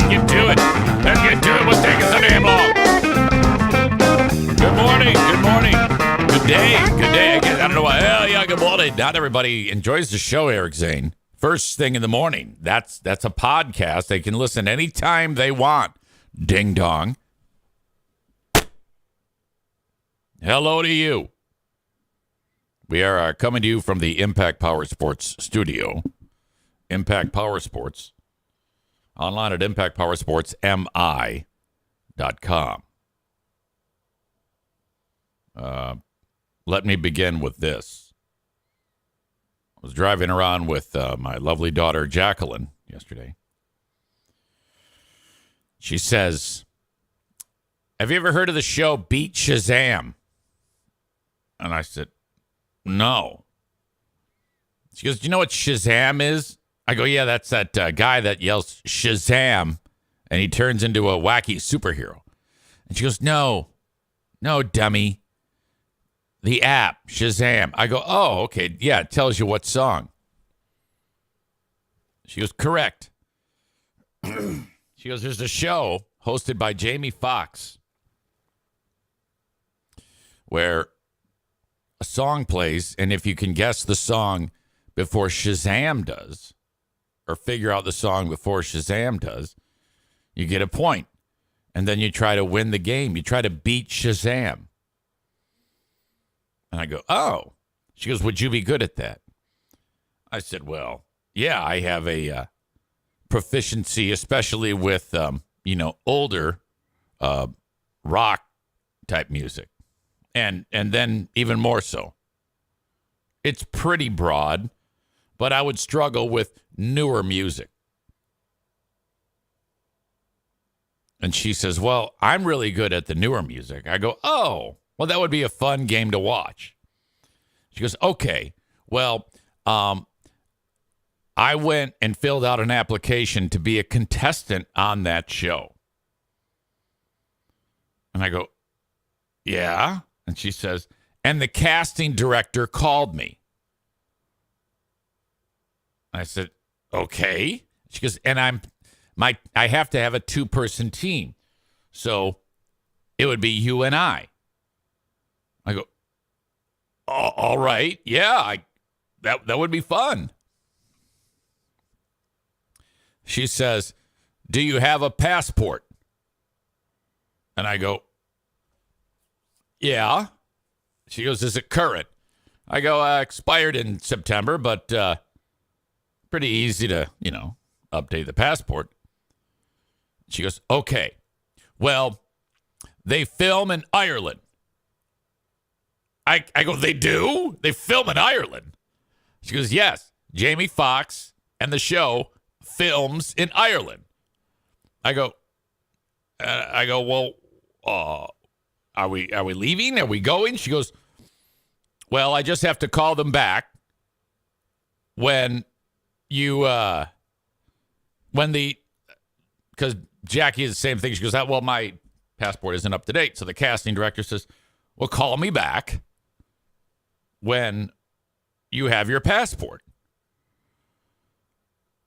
get to it. Let's get to it. What's taking so damn long? Good morning. Good morning. Good day. Good day. I don't know why. Hell yeah, good morning. Not everybody enjoys the show, Eric Zane. First thing in the morning. That's a podcast. They can listen anytime they want. Ding dong. Hello to you. We are coming to you from the Impact Power Sports studio. Impact Power Sports. Online at impactpowersportsmi.com. Let me begin with this. I was driving around with my lovely daughter, Jacqueline, yesterday. She says, have you ever heard of the show Beat Shazam? And I said, no. She goes, do you know what Shazam is? I go, yeah, that's that guy that yells Shazam, and he turns into a wacky superhero. And she goes, no, dummy. The app, Shazam. I go, oh, okay, yeah, it tells you what song. She goes, correct. She goes, there's a show hosted by Jamie Foxx where a song plays, and if you can guess the song before Shazam does, or figure out the song before Shazam does, you get a point. And then you try to win the game. You try to beat Shazam. And I go, oh. She goes, would you be good at that? I said, well, yeah, I have a proficiency, especially with, older rock type music. And then even more so. It's pretty broad, but I would struggle with newer music. And she says, well, I'm really good at the newer music. I go, oh, well, that would be a fun game to watch. She goes, okay, well, I went and filled out an application to be a contestant on that show. And I go, yeah. And she says, and the casting director called me. I said, okay. She goes, and I have to have a 2-person team. So it would be you and I. I go, oh, all right. Yeah, that would be fun. She says, do you have a passport? And I go, yeah. She goes, is it current? I go, expired in September, but pretty easy to, update the passport. She goes, okay. Well, they film in Ireland. I go, they do? They film in Ireland? She goes, yes. Jamie Foxx and the show films in Ireland. I go, well, are we leaving? Are we going? She goes, well, I just have to call them back when because Jackie is the same thing. She goes, well, my passport isn't up to date. So the casting director says, well, call me back when you have your passport.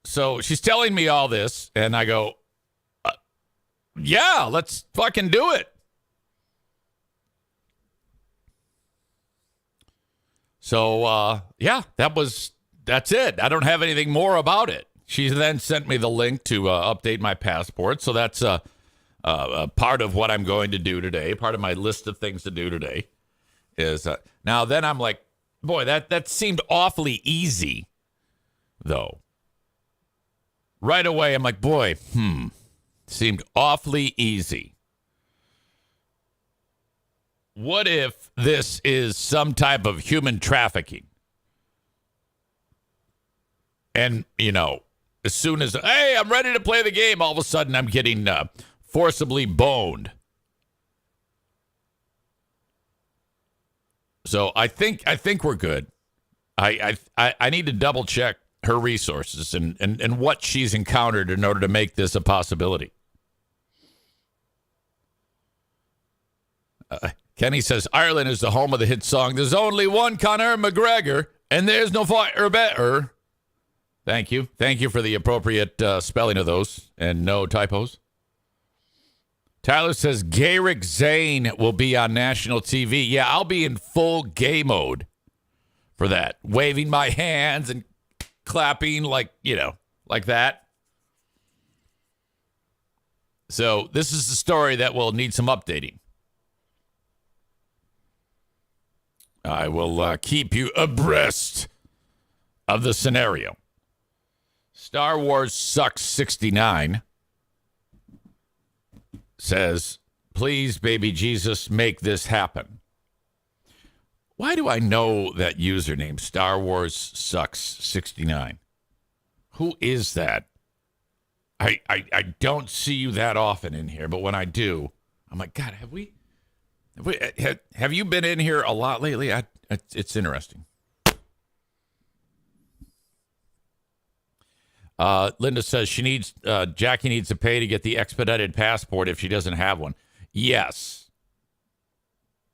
So she's telling me all this, and I go, yeah, let's fucking do it. So, that's it. I don't have anything more about it. She then sent me the link to update my passport. So that's a part of what I'm going to do today. Part of my list of things to do today is now then I'm like, boy, that seemed awfully easy, though. Right away, I'm like, boy, seemed awfully easy. What if this is some type of human trafficking? And, as soon as, hey, I'm ready to play the game, all of a sudden I'm getting forcibly boned. So I think we're good. I need to double check her resources and what she's encountered in order to make this a possibility. Kenny says, Ireland is the home of the hit song, there's only one Conor McGregor, and there's no fighter better Thank you. Thank you for the appropriate spelling of those and no typos. Tyler says Garrick Zane will be on national TV. Yeah, I'll be in full gay mode for that. Waving my hands and clapping like that. So this is the story that will need some updating. I will keep you abreast of the scenario. Star Wars Sucks 69 says, please, baby Jesus, make this happen. Why do I know that username, Star Wars Sucks 69? Who is that? I don't see you that often in here, but when I do, I'm like, God, have you been in here a lot lately? It's interesting. Linda says Jackie needs to pay to get the expedited passport if she doesn't have one. Yes.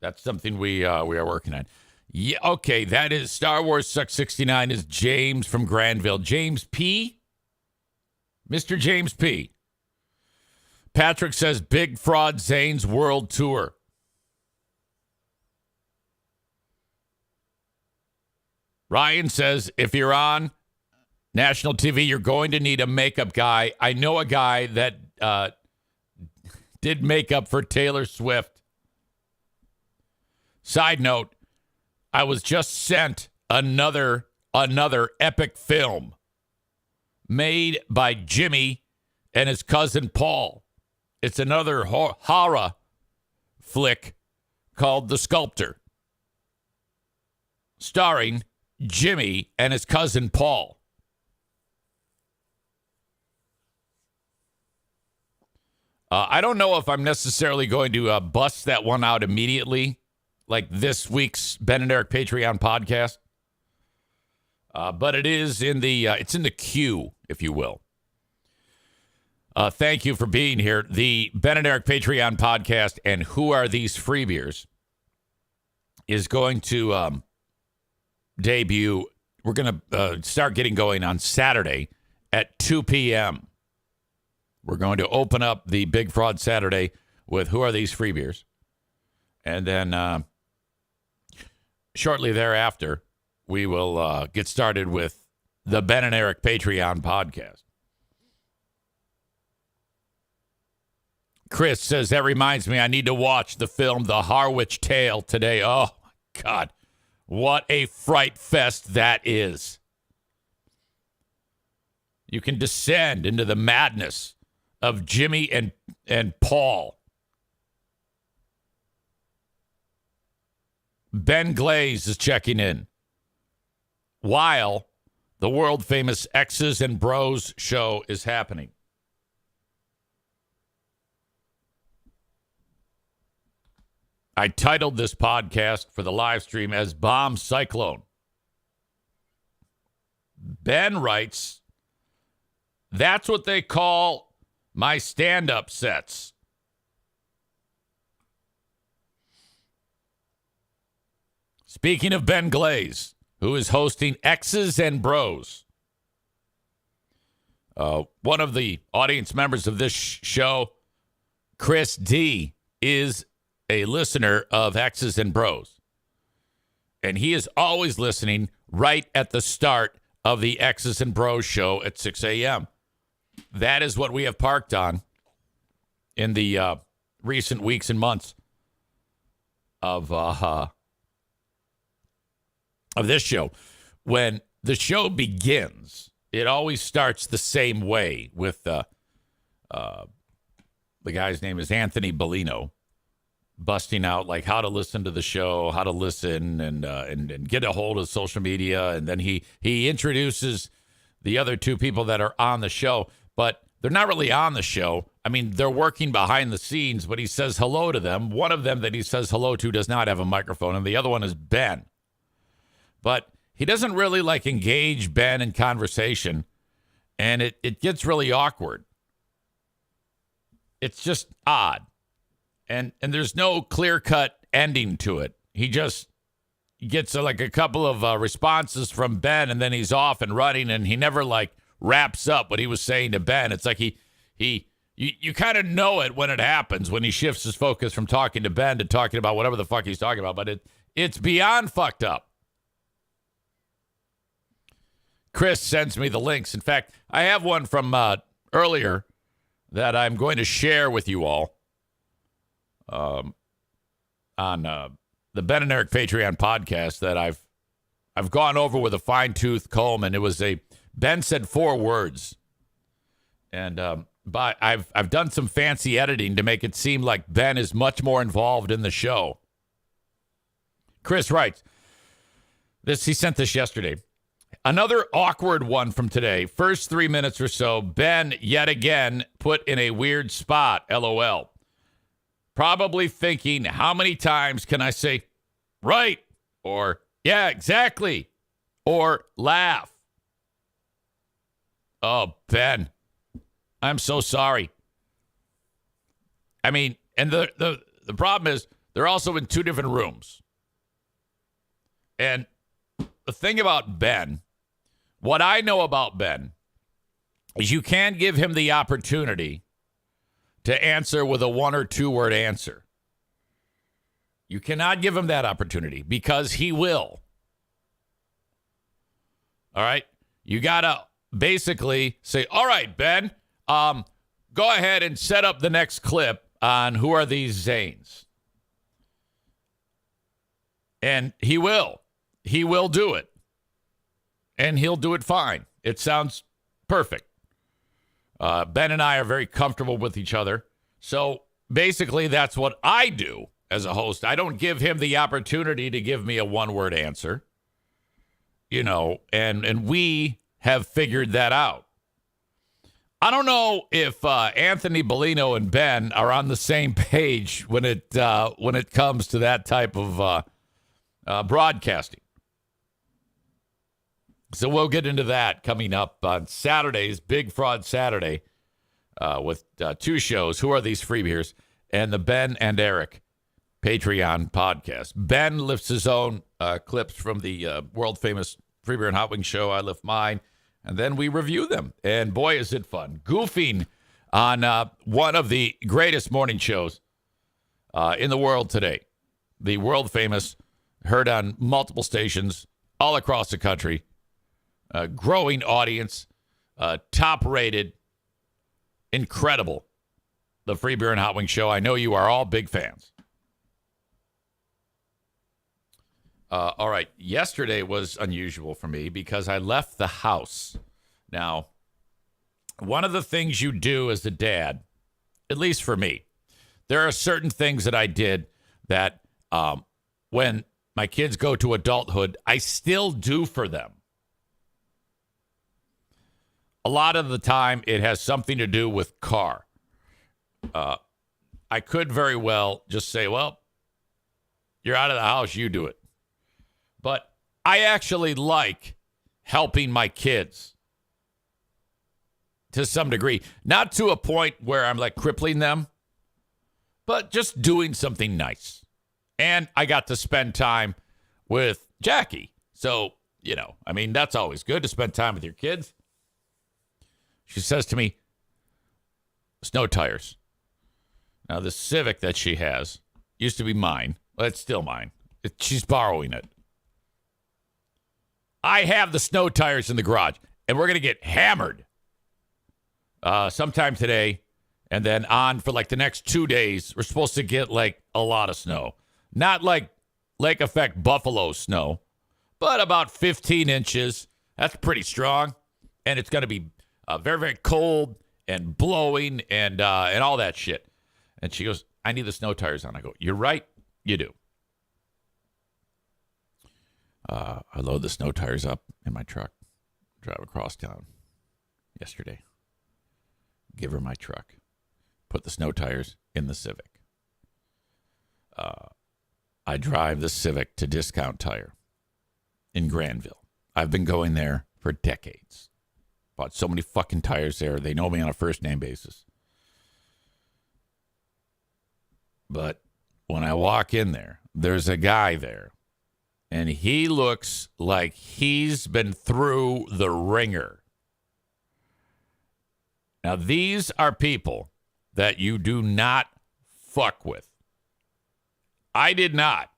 That's something we are working on. Yeah, okay, that is Star Wars Sucks 69 is James from Granville. James P? Mr. James P. Patrick says Big Fraud Zane's World Tour. Ryan says if you're on national TV, you're going to need a makeup guy. I know a guy that did makeup for Taylor Swift. Side note, I was just sent another epic film made by Jimmy and his cousin Paul. It's another horror flick called The Sculptor, starring Jimmy and his cousin Paul. I don't know if I'm necessarily going to bust that one out immediately, like this week's Ben and Eric Patreon podcast. But it is in the it's in the queue, if you will. Thank you for being here. The Ben and Eric Patreon podcast and Who Are These Free Beers is going to debut. We're going to start getting going on Saturday at 2 p.m. We're going to open up the Big Fraud Saturday with Who Are These Free Beers? And then shortly thereafter, we will get started with the Ben and Eric Patreon podcast. Chris says, that reminds me, I need to watch the film The Harwich Tale today. Oh, my God. What a fright fest that is. You can descend into the madness of Jimmy and Paul. Ben Glaze is checking in while the world-famous X's and Bros show is happening. I titled this podcast for the live stream as Bomb Cyclone. Ben writes, that's what they call my stand-up sets. Speaking of Ben Glaze, who is hosting X's and Bros, one of the audience members of this show, Chris D, is a listener of X's and Bros. And he is always listening right at the start of the X's and Bros show at 6 a.m. That is what we have parked on in the recent weeks and months of this show. When the show begins, it always starts the same way with the guy's name is Anthony Bellino, busting out like how to listen to the show, how to listen and get a hold of social media. And then he introduces the other two people that are on the show, but they're not really on the show. I mean, they're working behind the scenes, but he says hello to them. One of them that he says hello to does not have a microphone, and the other one is Ben. But he doesn't really like engage Ben in conversation, and it gets really awkward. It's just odd. And there's no clear-cut ending to it. He just, gets like a couple of responses from Ben, and then he's off and running, and he never like wraps up what he was saying to Ben. It's like you kind of know it when it happens, when he shifts his focus from talking to Ben to talking about whatever the fuck he's talking about. But it's beyond fucked up. Chris sends me the links. In fact, I have one from earlier that I'm going to share with you all on the Ben and Eric Patreon podcast that I've gone over with a fine-tooth comb, and it was Ben said 4 words, and but I've done some fancy editing to make it seem like Ben is much more involved in the show. Chris writes this. He sent this yesterday. Another awkward one from today. First 3 minutes or so, Ben yet again put in a weird spot, LOL. Probably thinking, how many times can I say, right, or yeah, exactly, or laugh? Oh, Ben, I'm so sorry. I mean, and the problem is they're also in 2 different rooms. And the thing about Ben, what I know about Ben, is you can't give him the opportunity to answer with a 1 or 2 word answer. You cannot give him that opportunity because he will. All right? You got to basically say, all right, Ben, go ahead and set up the next clip on who are these Zanes. And he will. He will do it. And he'll do it fine. It sounds perfect. Ben and I are very comfortable with each other. So basically, that's what I do as a host. I don't give him the opportunity to give me a 1-word answer. You know, and we have figured that out. I don't know if Anthony Bellino and Ben are on the same page when it comes to that type of broadcasting. So we'll get into that coming up on Saturday's Big Fraud Saturday with 2 shows. Who are these freebeers? And the Ben and Eric Patreon podcast. Ben lifts his own clips from the world famous Free Beer and Hot Wings show. I lift mine, and then we review them. And boy, is it fun. Goofing on one of the greatest morning shows in the world today. The world famous, heard on multiple stations all across the country. Growing audience, top rated, incredible. The Free Beer and Hot Wings show. I know you are all big fans. All right. Yesterday was unusual for me because I left the house. Now, one of the things you do as a dad, at least for me, there are certain things that I did that when my kids go to adulthood, I still do for them. A lot of the time, it has something to do with car. I could very well just say, well, you're out of the house, you do it. But I actually like helping my kids to some degree. Not to a point where I'm like crippling them, but just doing something nice. And I got to spend time with Jackie. So, you know, I mean, that's always good to spend time with your kids. She says to me, snow tires. Now, the Civic that she has used to be mine. Well, it's still mine. She's borrowing it. I have the snow tires in the garage, and we're going to get hammered sometime today, and then on for like the next 2 days. We're supposed to get like a lot of snow. Not like lake effect Buffalo snow, but about 15 inches. That's pretty strong, and it's going to be very, very cold and blowing and all that shit. And she goes, I need the snow tires on. I go, you're right. You do. I load the snow tires up in my truck, drive across town yesterday, give her my truck, put the snow tires in the Civic. I drive the Civic to Discount Tire in Granville. I've been going there for decades. Bought so many fucking tires there. They know me on a first name basis. But when I walk in there, there's a guy there. And he looks like he's been through the ringer. Now, these are people that you do not fuck with. I did not.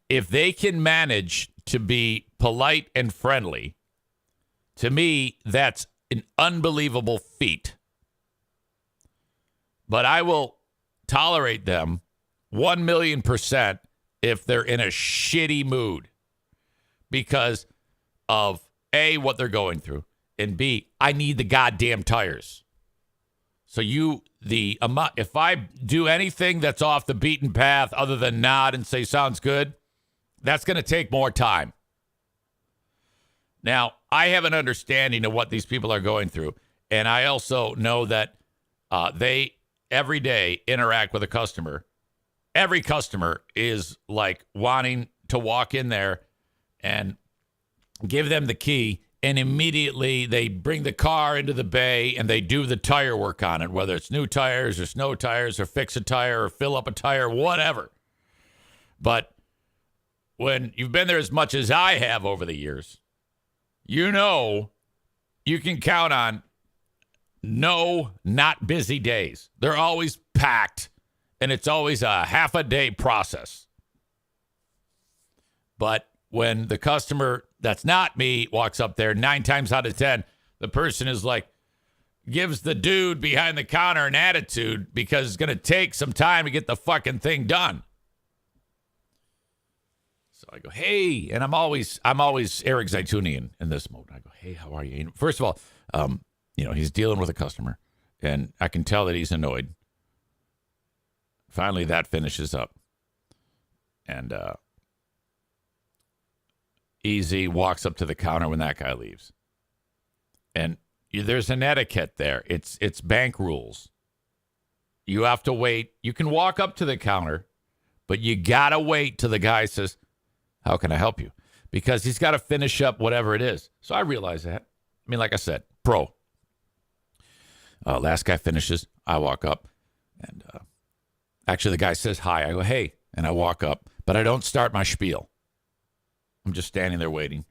If they can manage to be polite and friendly, to me, that's an unbelievable feat. But I will tolerate them 1,000,000% if they're in a shitty mood because of A, what they're going through, and B, I need the goddamn tires. So if I do anything that's off the beaten path other than nod and say sounds good, that's going to take more time. Now, I have an understanding of what these people are going through, and I also know that they every day interact with a customer. Every customer is like wanting to walk in there and give them the key, and immediately they bring the car into the bay and they do the tire work on it, whether it's new tires or snow tires or fix a tire or fill up a tire, whatever. But when you've been there as much as I have over the years, you know you can count on no not busy days. They're always packed, and it's always a half a day process. But when the customer that's not me walks up there, 9 times out of 10, the person is like, gives the dude behind the counter an attitude because it's going to take some time to get the fucking thing done. So I go, hey, and I'm always Eric Zaitunian in this mode. I go, hey, how are you? First of all, he's dealing with a customer, and I can tell that he's annoyed. Finally, that finishes up, and EZ walks up to the counter when that guy leaves, and there's an etiquette there. It's bank rules. You have to wait. You can walk up to the counter, but you gotta wait till the guy says, how can I help you? Because he's got to finish up whatever it is. So I realize that. I mean, like I said, pro. Last guy finishes. I walk up. And actually, the guy says hi. I go, hey. And I walk up. But I don't start my spiel. I'm just standing there waiting.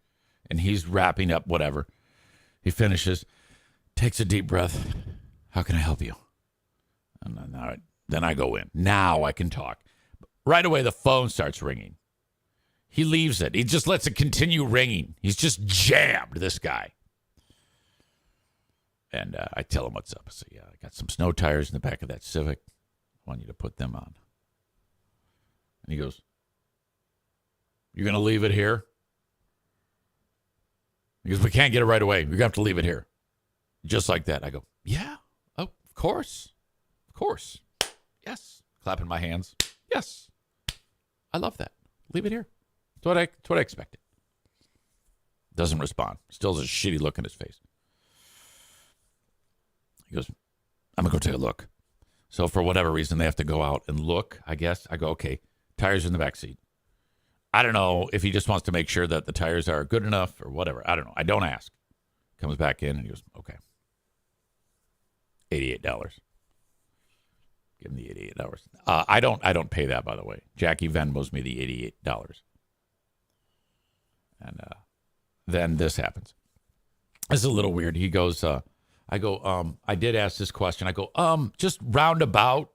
And he's wrapping up whatever. He finishes. Takes a deep breath. How can I help you? And then I go in. Now I can talk. Right away, the phone starts ringing. He leaves it. He just lets it continue ringing. He's just jammed, this guy. And I tell him what's up. I say, yeah, I got some snow tires in the back of that Civic. I want you to put them on. And he goes, you're going to leave it here? He goes, we can't get it right away. We're going to have to leave it here. Just like that. I go, yeah, oh, of course. Of course. Yes. Clapping my hands. Yes. I love that. Leave it here. It's what I expected. Doesn't respond. Still has a shitty look in his face. He goes, I'm going to go take a look. So for whatever reason, they have to go out and look, I guess. I go, okay, tires in the back seat. I don't know if he just wants to make sure that the tires are good enough or whatever. I don't know. I don't ask. Comes back in and he goes, okay. $88. Give him the $88. I don't pay that, by the way. Jackie Venmos me the $88. And then this happens. This is a little weird. He goes, I go, I did ask this question. I go, just roundabout,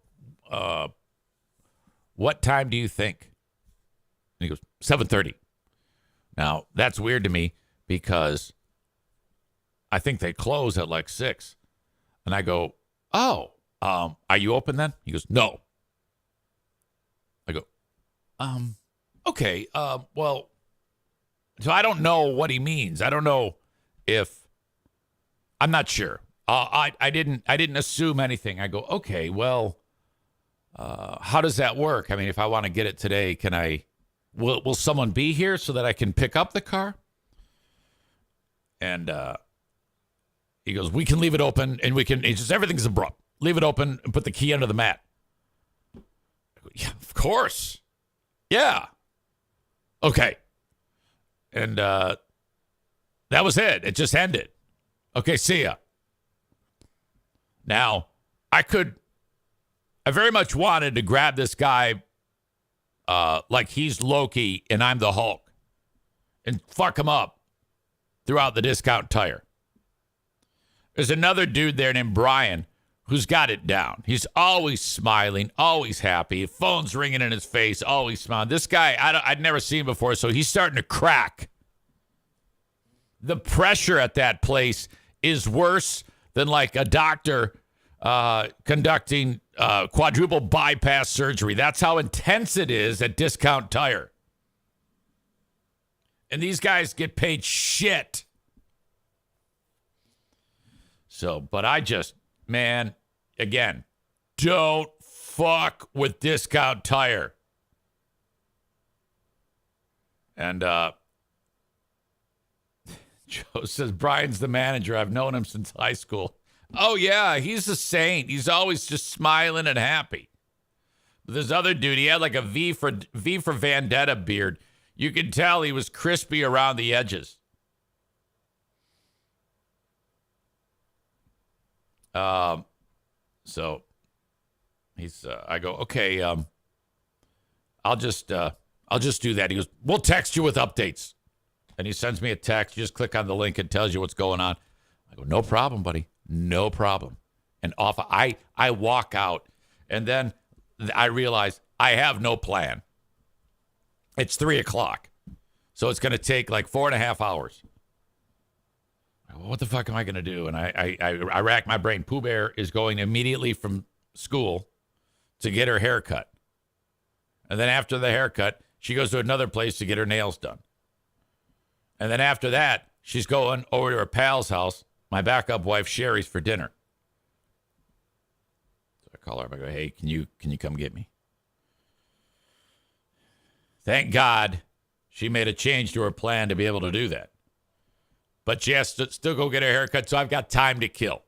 what time do you think? And he goes, 7:30. Now, that's weird to me because I think they close at like 6. And I go, oh, are you open then? He goes, no. I go, okay, well, so I don't know what he means. I don't know if, I'm not sure. I didn't assume anything. I go, okay, well, how does that work? I mean, if I want to get it today, will someone be here so that I can pick up the car? And he goes, we can leave it open and everything's abrupt. Leave it open and put the key under the mat. I go, yeah, of course. Yeah. Okay. And that was it. It just ended. Okay, see ya. Now, I very much wanted to grab this guy like he's Loki and I'm the Hulk and fuck him up throughout the Discount Tire. There's another dude there named Brian who's got it down. He's always smiling, always happy. Phone's ringing in his face, always smiling. This guy, I'd never seen before, so he's starting to crack. The pressure at that place is worse than like a doctor conducting quadruple bypass surgery. That's how intense it is at Discount Tire. And these guys get paid shit. So, but I just, man, again, don't fuck with Discount Tire. And Joe says, Brian's the manager. I've known him since high school. Oh, yeah, he's a saint. He's always just smiling and happy. But this other dude, he had like a V for Vendetta beard. You could tell he was crispy around the edges. So he's, I go, okay, I'll just do that. He goes, we'll text you with updates. And he sends me a text. You just click on the link and tells you what's going on. I go, no problem, buddy. No problem. And off I walk out, and then I realize I have no plan. It's 3:00. So it's going to take like 4.5 hours. What the fuck am I going to do? And I rack my brain. Pooh Bear is going immediately from school to get her hair cut. And then after the haircut, she goes to another place to get her nails done. And then after that, she's going over to her pal's house, my backup wife, Sherry's, for dinner. So I call her up. I go, hey, can you come get me? Thank God she made a change to her plan to be able to do that. But she has to still go get her haircut, so I've got time to kill.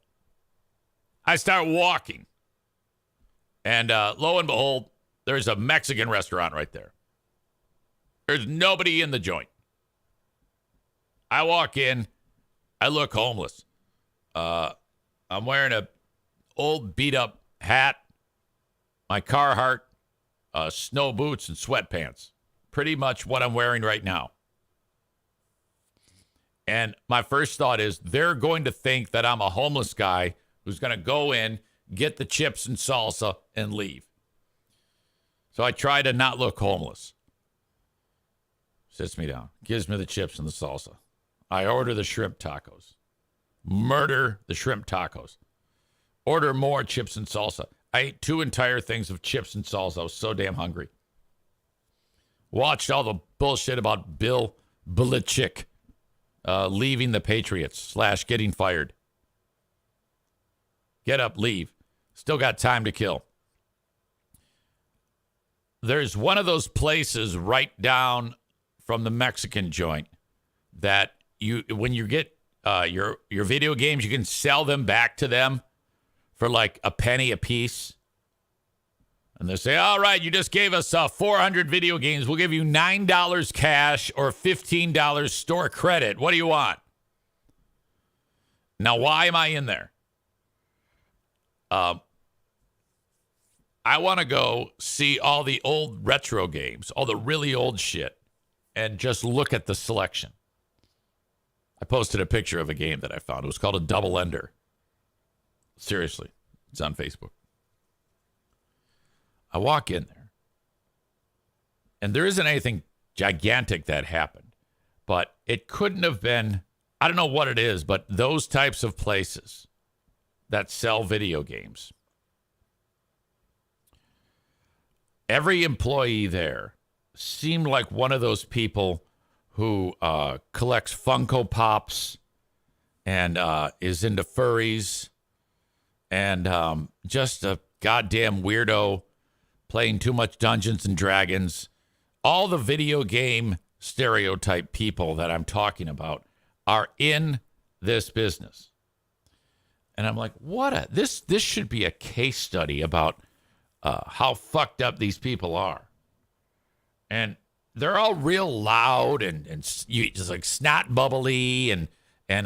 I start walking. And lo and behold, there's a Mexican restaurant right there. There's nobody in the joint. I walk in. I look homeless. I'm wearing a old beat-up hat, my Carhartt, snow boots, and sweatpants. Pretty much what I'm wearing right now. And my first thought is they're going to think that I'm a homeless guy who's going to go in, get the chips and salsa, and leave. So I try to not look homeless. Sits me down, gives me the chips and the salsa. I order the shrimp tacos. Murder the shrimp tacos. Order more chips and salsa. I ate 2 entire things of chips and salsa. I was so damn hungry. Watched all the bullshit about Bill Belichick leaving the Patriots / getting fired. Get up, leave. Still got time to kill. There's one of those places right down from the Mexican joint that when you get your video games, you can sell them back to them for like a penny a piece. And they say, all right, you just gave us 400 video games. We'll give you $9 cash or $15 store credit. What do you want? Now, why am I in there? I want to go see all the old retro games, all the really old shit, and just look at the selection. I posted a picture of a game that I found. It was called a Double Ender. Seriously, it's on Facebook. I walk in there, and there isn't anything gigantic that happened, but it couldn't have been, I don't know what it is, but those types of places that sell video games. Every employee there seemed like one of those people who collects Funko Pops and is into furries and just a goddamn weirdo playing too much Dungeons and Dragons. All the video game stereotype people that I'm talking about are in this business. And I'm like, this should be a case study about how fucked up these people are. And they're all real loud and just like snot bubbly and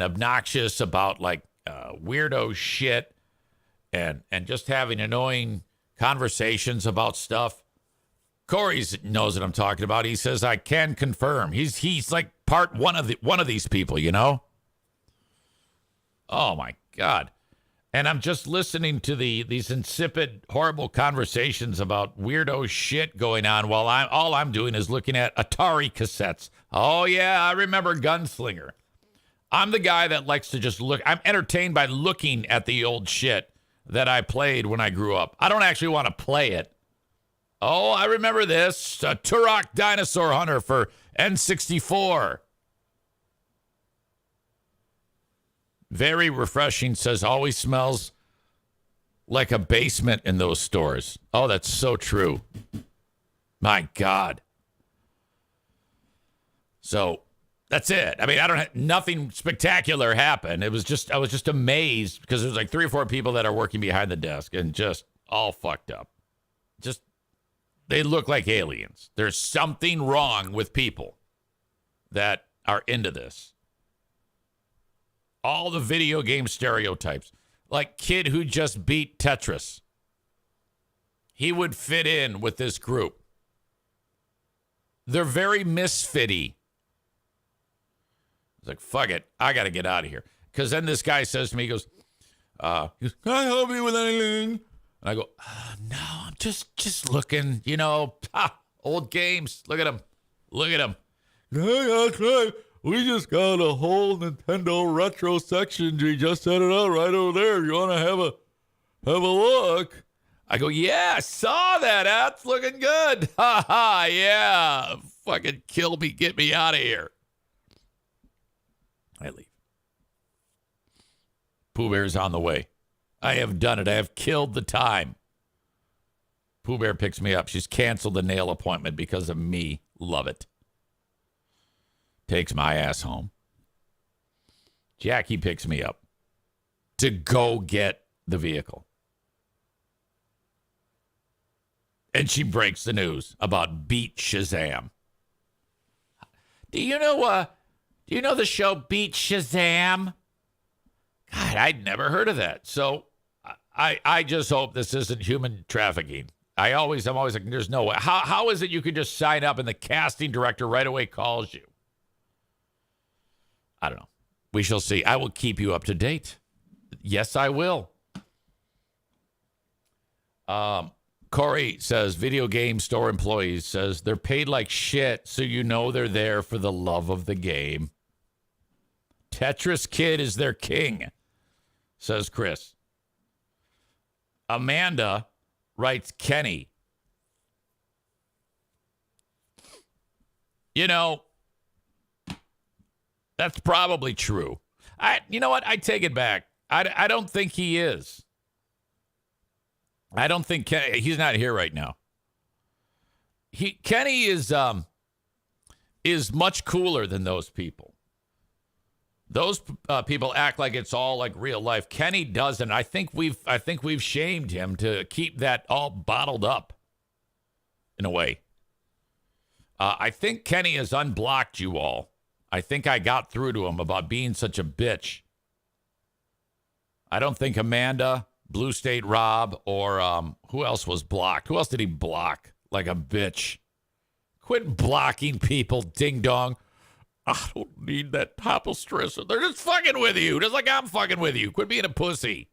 obnoxious about like weirdo shit and just having annoying conversations about stuff. Corey knows what I'm talking about. He says I can confirm. He's like one of these people, you know? Oh my God. And I'm just listening to these insipid, horrible conversations about weirdo shit going on while all I'm doing is looking at Atari cassettes. Oh yeah, I remember Gunslinger. I'm the guy that likes to just look. I'm entertained by looking at the old shit that I played when I grew up. I don't actually want to play it. Oh, I remember this. A Turok Dinosaur Hunter for N64. Very refreshing, says always smells like a basement in those stores. Oh, that's so true. My God. So that's it. I mean, nothing spectacular happened. I was just amazed because there's like 3 or 4 people that are working behind the desk and just all fucked up. Just, they look like aliens. There's something wrong with people that are into this. All the video game stereotypes. Like kid who just beat Tetris. He would fit in with this group. They're very misfitty. It's like, fuck it. I got to get out of here. Because then this guy says to me, he goes, can I help you with anything? And I go, no, I'm just looking, old games. Look at them. Look at them. Yeah, that's right. We just got a whole Nintendo retro section. We just set it out right over there. You want to have a look? I go, yeah, I saw that. That's looking good. Ha ha, yeah. Fucking kill me. Get me out of here. I leave. Pooh Bear's on the way. I have done it. I have killed the time. Pooh Bear picks me up. She's canceled the nail appointment because of me. Love it. Takes my ass home. Jackie picks me up to go get the vehicle. And she breaks the news about Beat Shazam. Do you know the show Beat Shazam? God, I'd never heard of that. So I just hope this isn't human trafficking. I'm always like, there's no way. How is it you could just sign up and the casting director right away calls you? I don't know. We shall see. I will keep you up to date. Yes, I will. Corey says, video game store employees says they're paid like shit, so you know they're there for the love of the game. Tetris Kid is their king, says Chris. Amanda writes, Kenny. That's probably true. You know what? I take it back. I don't think he is. I don't think he's not here right now. Kenny is much cooler than those people. Those people act like it's all like real life. Kenny doesn't. I think we've shamed him to keep that all bottled up in a way. I think Kenny has unblocked you all. I think I got through to him about being such a bitch. I don't think Amanda, Blue State Rob, or who else was blocked? Who else did he block like a bitch? Quit blocking people, ding dong. I don't need that topple stressor. They're just fucking with you, just like I'm fucking with you. Quit being a pussy.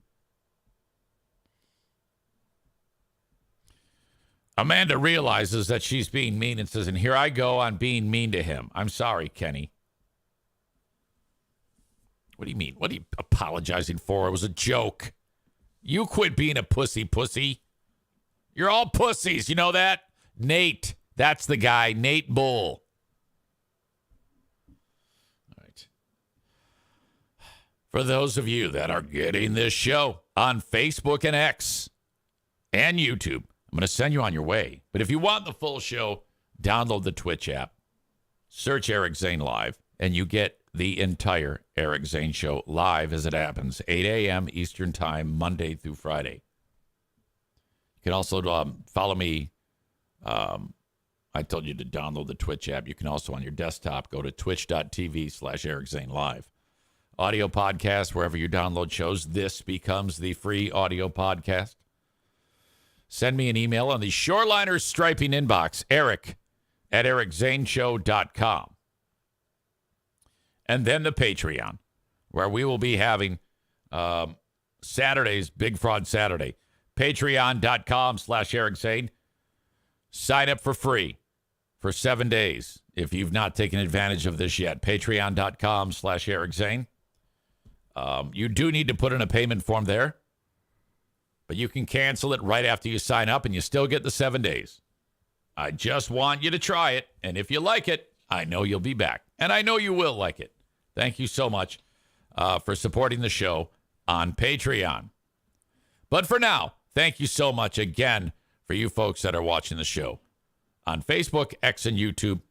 Amanda realizes that she's being mean and says, and here I go on being mean to him. I'm sorry, Kenny. What do you mean? What are you apologizing for? It was a joke. You quit being a pussy. You're all pussies. You know that? Nate. That's the guy. Nate Bull. All right. For those of you that are getting this show on Facebook and X and YouTube, I'm going to send you on your way. But if you want the full show, download the Twitch app. Search Eric Zane Live, and you get the entire Eric Zane Show live as it happens, 8 a.m. Eastern Time, Monday through Friday. You can also follow me. I told you to download the Twitch app. You can also, on your desktop, go to twitch.tv/Eric Zane Live. Audio podcast, wherever you download shows, this becomes the free audio podcast. send me an email on the Shoreliner Striping inbox, eric@ericzaneshow.com. And then the Patreon, where we will be having Saturday's Big Fraud Saturday. Patreon.com/EricZane. Sign up for free for 7 days if you've not taken advantage of this yet. Patreon.com/EricZane. You do need to put in a payment form there, but you can cancel it right after you sign up and you still get the 7 days. I just want you to try it. And if you like it, I know you'll be back. And I know you will like it. Thank you so much for supporting the show on Patreon. But for now, thank you so much again for you folks that are watching the show on Facebook, X, and YouTube.